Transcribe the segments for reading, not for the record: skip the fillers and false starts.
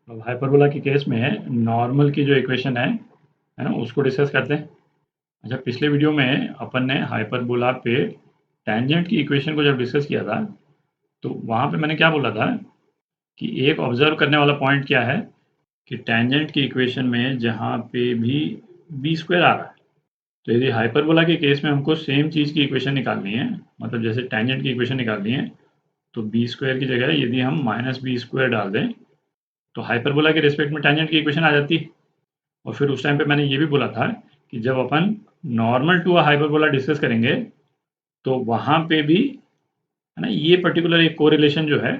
अब हाइपरबोला के केस में नॉर्मल की जो इक्वेशन है ना, उसको डिस्कस करते हैं। अच्छा, पिछले वीडियो में अपन ने हाइपरबोला पे टेंजेंट की इक्वेशन को जब डिस्कस किया था, तो वहाँ पे मैंने क्या बोला था कि एक ऑब्जर्व करने वाला पॉइंट क्या है कि टेंजेंट की इक्वेशन में जहाँ पे भी बी स्क्वायर आ रहा है, तो यदि हाइपरबोला के केस में हमको सेम चीज़ की इक्वेशन निकालनी है, मतलब जैसे टेंजेंट की इक्वेशन निकालनी है, तो बी स्क्वायर की जगह यदि हम माइनस बी स्क्वायर डाल दें, तो हाइपरबोला के रिस्पेक्ट में टेंजेंट की इक्वेशन आ जाती है। और फिर उस टाइम पे मैंने ये भी बोला था कि जब अपन normal to a hyperbola discuss करेंगे, तो वहाँ पे भी है ना, ये पर्टिकुलर एक कोरिलेशन जो है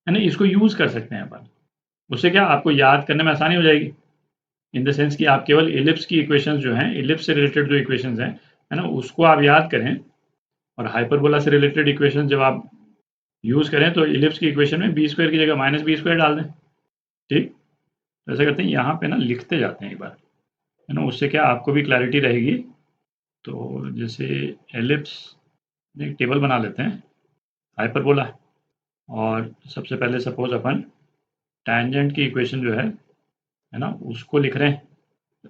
ना, इसको यूज़ कर सकते हैं अपन। उससे क्या आपको याद करने में आसानी हो जाएगी, इन द सेंस कि आप केवल इलिप्स की इक्वेशंस जो हैं, इलिप्स से रिलेटेड जो इक्वेशंस हैं, है ना, उसको आप याद करें। और हाइपरबोला से रिलेटेड इक्वेशन जब आप यूज़ करें, तो इलिप्स की इक्वेशन में बी स्क्वायर की जगह माइनस बी स्क्वायर डाल दें। ठीक, तो ऐसा करते हैं, यहाँ पे ना लिखते जाते हैं एक बार, है ना, उससे क्या आपको भी क्लैरिटी रहेगी। तो जैसे एलिप्स, एक टेबल बना लेते हैं हाइपरबोला, और सबसे पहले सपोज अपन टैंजेंट की इक्वेशन जो है ना, उसको लिख रहे हैं।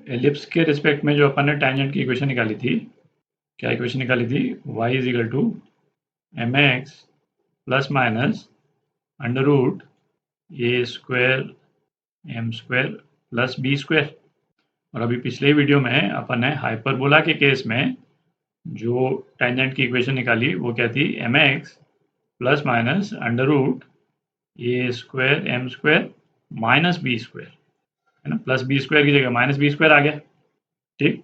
एलिप्स के रिस्पेक्ट में जो अपन ने टैंजेंट की इक्वेशन निकाली थी, क्या इक्वेशन निकाली थी, y is equal to M X plus minus under root A square M square plus B square. और अभी पिछले वीडियो में अपन ने हाइपरबोला के केस में जो टेंजेंट की इक्वेशन निकाली, वो क्या थी, M X plus minus under root A square M square minus B square, है ना, प्लस बी स्क्वायर की जगह माइनस बी स्क्वायर आ गया। ठीक,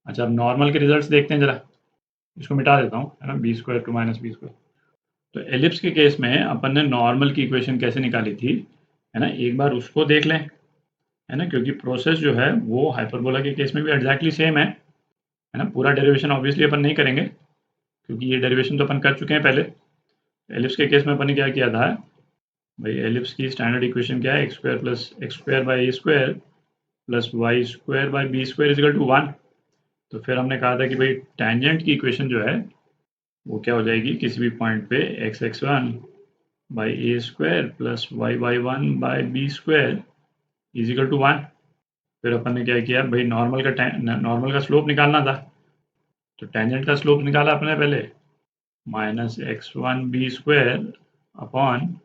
अच्छा, अब नॉर्मल के रिजल्ट्स देखते हैं जरा। इसको मिटा देता हूँ, है ना, B square two minus B square. तो एलिप्स के केस में अपन ने नॉर्मल की इक्वेशन कैसे निकाली थी, है ना, एक बार उसको देख लें, है ना, क्योंकि प्रोसेस जो है वो हाइपरबोला के केस में भी एग्जैक्टली सेम है ना। पूरा डेरिवेशन ऑब्वियसली अपन नहीं करेंगे, क्योंकि ये डेरिवेशन तो अपन कर चुके हैं पहले। एलिप्स के केस में अपन ने क्या किया था भाई, एलिप्स की स्टैंडर्ड इक्वेशन क्या है, X square plus X square by A square plus Y square by B square is equal to 1। तो फिर हमने कहा था कि भाई टेंजेंट की इक्वेशन जो है वो क्या हो जाएगी, किसी भी पॉइंट पे X X one by A square plus Y Y one by B square is equal to 1। फिर अपन ने क्या किया भाई, नॉर्मल का स्लोप निकालना था, तो टेंजेंट का स्लोप निकाला अपने पहले, minus X one B square upon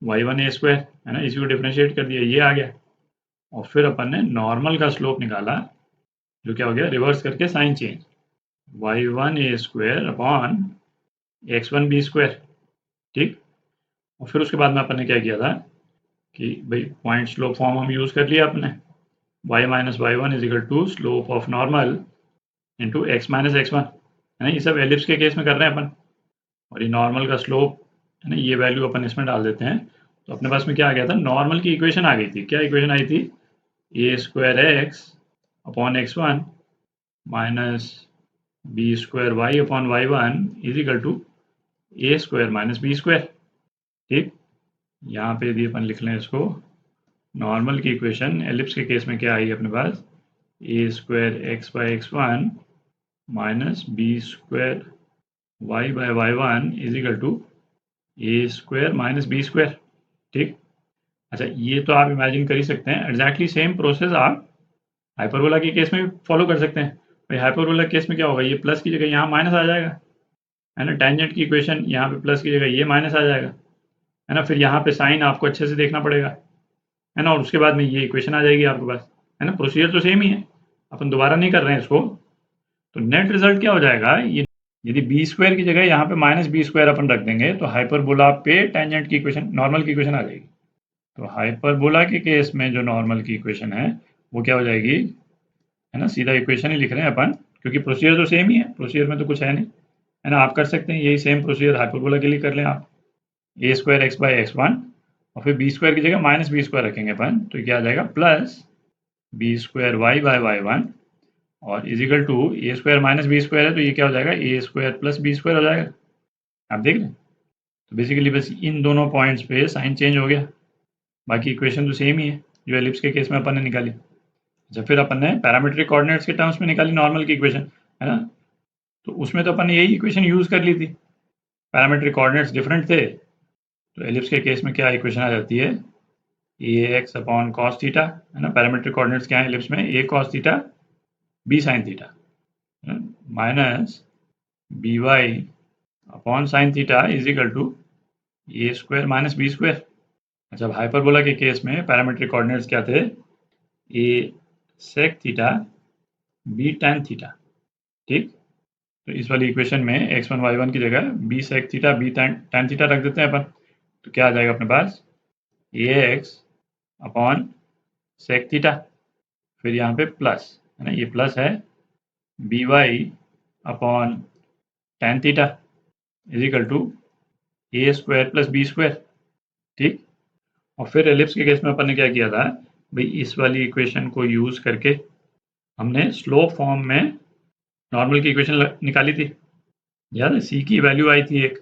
Y one A square, है ना, इसी को डिफ्रेंशिएट कर दिया, ये आ गया। और फिर अपन ने नॉर्मल का स्लोप निकाला, जो क्या हो गया, रिवर्स करके sign change, Y one A square upon X one B square. ठीक, और फिर उसके बाद में अपन ने क्या किया था कि भाई पॉइंट स्लोप फॉर्म हम यूज़ कर लिया अपने, y minus Y one is equal to slope of normal into X minus X one, है ना, ये सब एलिप्स के केस में कर रहे हैं अपन। और ये नॉर्मल का स्लोप, है ना, ये वैल्यू अपन इसमें डाल देते हैं, तो अपने पास में क्या आ गया था, नॉर्मल की इक्वेशन आ गई थी। क्या इक्वेशन आई थी, A square X upon X one minus B square Y upon Y one is equal to A square minus B square. ठीक, यहाँ पे यदि अपन लिख लें इसको, नॉर्मल की इक्वेशन एलिप्स के केस में क्या आई अपने पास, A square X by X one minus B square Y by Y one is equal to A square minus B square. ठीक, अच्छा, ये तो आप इमेजिन कर ही सकते हैं, एग्जैक्टली सेम प्रोसेस आप हाइपरबोला के केस में भी फॉलो कर सकते हैं। भाई हाइपरबोला के केस में क्या होगा, ये प्लस की जगह यहाँ माइनस आ जाएगा, है ना, टेंजेंट की इक्वेशन यहाँ पे प्लस की जगह ये माइनस आ जाएगा, है ना, फिर यहाँ पे साइन आपको अच्छे से देखना पड़ेगा, है ना, और उसके बाद में ये इक्वेशन आ जाएगी आपके पास, है ना, प्रोसीजर तो सेम ही है, अपन दोबारा नहीं कर रहे हैं इसको। तो नेट रिजल्ट क्या हो जाएगा, ये यदि बी स्क्वायर की जगह यहाँ पे माइनस बी स्क्वायर अपन रख देंगे, तो हाइपरबोला पे टेंजेंट की इक्वेशन, नॉर्मल की इक्वेशन आ जाएगी। तो हाइपरबोला के केस में जो नॉर्मल की इक्वेशन है वो क्या हो जाएगी, है ना, सीधा इक्वेशन ही लिख रहे हैं अपन, क्योंकि प्रोसीजर तो सेम ही है, प्रोसीजर में तो कुछ है नहीं, है ना। आप कर सकते हैं यही सेम प्रोसीजर हाइपरबोला के लिए कर लें आप, A square X by X one और फिर बी स्क्वायर की जगह माइनस बी स्क्वायर रखेंगे अपन, तो क्या आ जाएगा, plus B square Y by Y one और equal to A square minus B square है, तो ये क्या हो जाएगा, A square plus B square हो जाएगा। आप देख लें, तो बेसिकली बस इन दोनों पॉइंट्स पे साइन चेंज हो गया, बाकी इक्वेशन तो सेम ही है जो एलिप्स के केस में अपन ने निकाली। अच्छा, फिर अपन ने पैरामीट्रिक कोऑर्डिनेट्स के टर्म्स में निकाली नॉर्मल की इक्वेशन, है ना, तो उसमें तो अपन ने यही इक्वेशन यूज़ कर ली थी, पैरामीट्रिक कोऑर्डिनेट्स डिफरेंट थे, तो एलिप्स के केस में क्या इक्वेशन आ जाती है, A X upon cos theta, है ना, पैरामीट्रिक कोऑर्डिनेट्स क्या है एलिप्स में, A cos theta B sine theta, minus B Y upon sine theta is equal to A square minus B square. अच्छा, हाइपरबोला के केस में पैरामीट्रिक कोऑर्डिनेट्स क्या थे, A sec theta B tan theta. ठीक, तो इस वाली इक्वेशन में x1 y1 की जगह B sec theta B tan theta रख देते हैं अपन, तो क्या आ जाएगा अपने पास, A X upon sec theta, फिर यहाँ पे प्लस, है ना, ये प्लस है B Y upon tan theta is equal to A square plus B square. ठीक, और फिर एलिप्स के केस में अपन ने क्या किया था भाई, इस वाली इक्वेशन को यूज करके हमने स्लोप फॉर्म में नॉर्मल की इक्वेशन निकाली थी, याद है, सी की वैल्यू आई थी एक,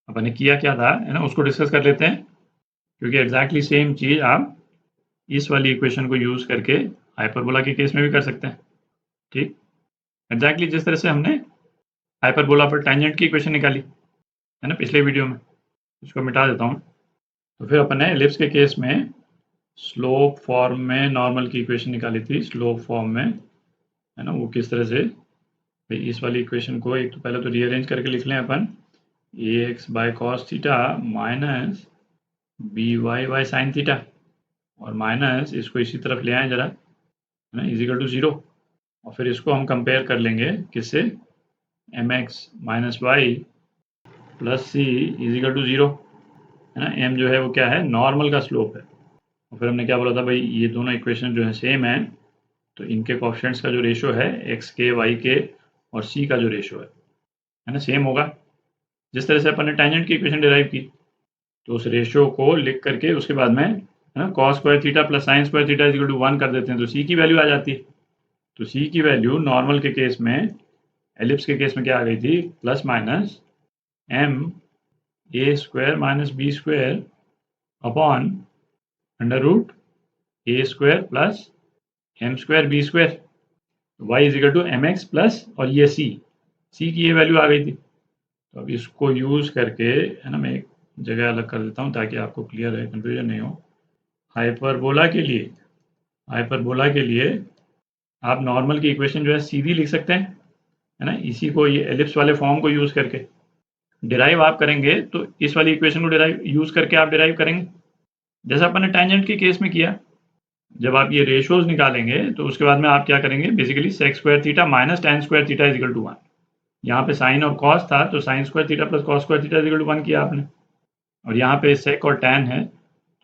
अपन ने किया क्या था, है ना, उसको डिस्कस कर लेते हैं, क्योंकि एग्जैक्टली सेम चीज आप इस वाली इक्वेशन को यूज करके हाइपरबोला के केस में भी कर सकते हैं। ठीक, एग्जैक्टली जिस तरह से हमने हाइपरबोला पर टेंजेंट की इक्वेशन निकाली, है ना, पिछले वीडियो में, इसको मिटा देता हूँ। तो फिर अपन ने एलिप्स के केस में स्लोप फॉर्म में नॉर्मल की इक्वेशन निकाली थी, स्लोप फॉर्म में, है ना, वो किस तरह से, भाई इस वाली इक्वेशन को एक तो पहले तो रीअरेंज करके लिख लें अपन, A X by cos theta minus B Y by sine theta, और माइनस इसको इसी तरफ ले आए जरा, है ना, इजिकल टू 0, और फिर इसको हम कंपेयर कर लेंगे किससे, M X minus Y plus C is equal to 0, है ना, एम जो है वो क्या है, नॉर्मल का स्लोप है, और फिर हमने क्या बोला था भाई, ये दोनों इक्वेशन जो है सेम है, तो इनके कोएफिशिएंट्स का जो रेशियो है एक्स के वाई के और सी का जो रेशियो है ना, सेम होगा। जिस तरह से अपन ने टेंजेंट की इक्वेशन डिराइव की, तो उस रेशियो को लिख करके उसके बाद में, है ना, cos square theta plus sine square theta is equal to 1 कर देते हैं, तो सी की वैल्यू आ जाती है। तो सी की वैल्यू नॉर्मल के केस में, एलिप्स के केस में क्या आ गई थी, plus minus M A square minus B square upon under root A square plus M square B square, Y is equal to M X plus, और ये सी की ये वैल्यू आ गई थी। तो अब इसको यूज करके, है ना, मैं एक जगह अलग कर देता हूँ ताकि आपको क्लियर है, कंफ्यूजन नहीं हो। हाइपरबोला के लिए आप नॉर्मल की इक्वेशन जो है सीधी लिख सकते हैं, है ना, इसी को, ये एलिप्स वाले फॉर्म को यूज करके डिराइव आप करेंगे, तो इस वाली इक्वेशन को डिराइव यूज करके आप डिराइव करेंगे, जैसा अपन ने टेंजेंट के केस में किया। जब आप ये रेशियोज निकालेंगे तो उसके बाद में आप क्या करेंगे, basically sec square theta minus tan square theta is equal to 1, यहाँ पे साइन और कॉस था, तो sine square theta plus cos square theta is equal to 1 किया आपने, और यहाँ पे सेक और टैन है,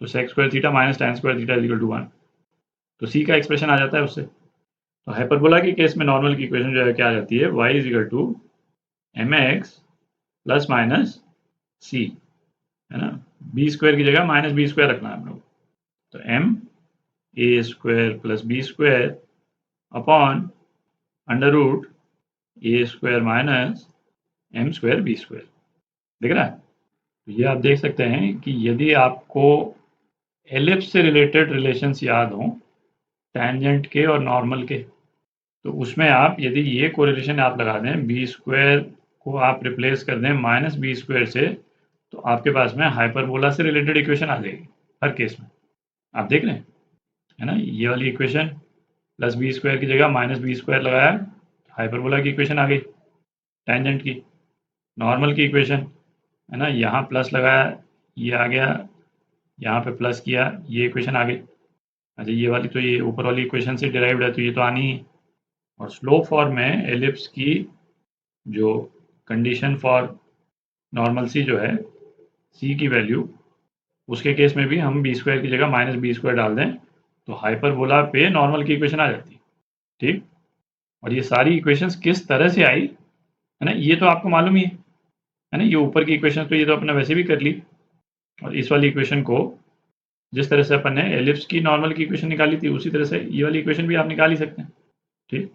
तो sec square theta minus tan square theta is equal to 1, तो सी का एक्सप्रेशन आ जाता है उससे। तो हाइपरबोला के केस में नॉर्मल की इक्वेशन जो है क्या आ जाती है, y is equal to M X plus minus C, है ना, बी स्क्वायर की जगह माइनस बी स्क्वायर रखना है हम लोग, तो M A square plus B square upon under root A square minus M square B square. दिख रहा है? तो ये आप देख सकते हैं कि यदि आपको एलिप्स से रिलेटेड रिलेशंस याद हों, टेंजेंट के और नॉर्मल के, तो उसमें आप यदि ये कोरिलेशन आप लगा दें, बी स्क्वायर को आप रिप्लेस कर दें माइनस बी स्क्वायर से, तो आपके पास में हाइपरबोला से रिलेटेड इक्वेशन आ जाएगी हर केस में। आप देख रहे हैं, है ना, ये वाली इक्वेशन प्लस बी स्क्वायर की जगह माइनस बी स्क्वायर लगाया, हाइपरबोला की इक्वेशन आ गई टेंजेंट की। नॉर्मल की इक्वेशन, है ना, यहाँ प्लस लगाया, ये आ गया, यहाँ पे प्लस किया, ये इक्वेशन आ गई। अच्छा, ये वाली तो ये ऊपर वाली इक्वेशन से डिराइव्ड है, तो ये तो आनी ही। और स्लोप फॉर्म में एलिप्स की जो कंडीशन फॉर नॉर्मल सी जो है, सी की वैल्यू, उसके केस में भी हम बी स्क्वायर की जगह माइनस बी स्क्वायर डाल दें, तो हाइपरबोला पे नॉर्मल की इक्वेशन आ जाती है। ठीक, और ये सारी इक्वेशंस किस तरह से आई, है ना, ये तो आपको मालूम ही है ना, ये ऊपर की इक्वेशन तो ये तो अपने वैसे भी कर ली, और इस वाली इक्वेशन को जिस तरह से अपन ने एलिप्स की नॉर्मल की इक्वेशन निकाली थी, उसी तरह से ये वाली इक्वेशन भी आप निकाल ही सकते हैं। ठीक,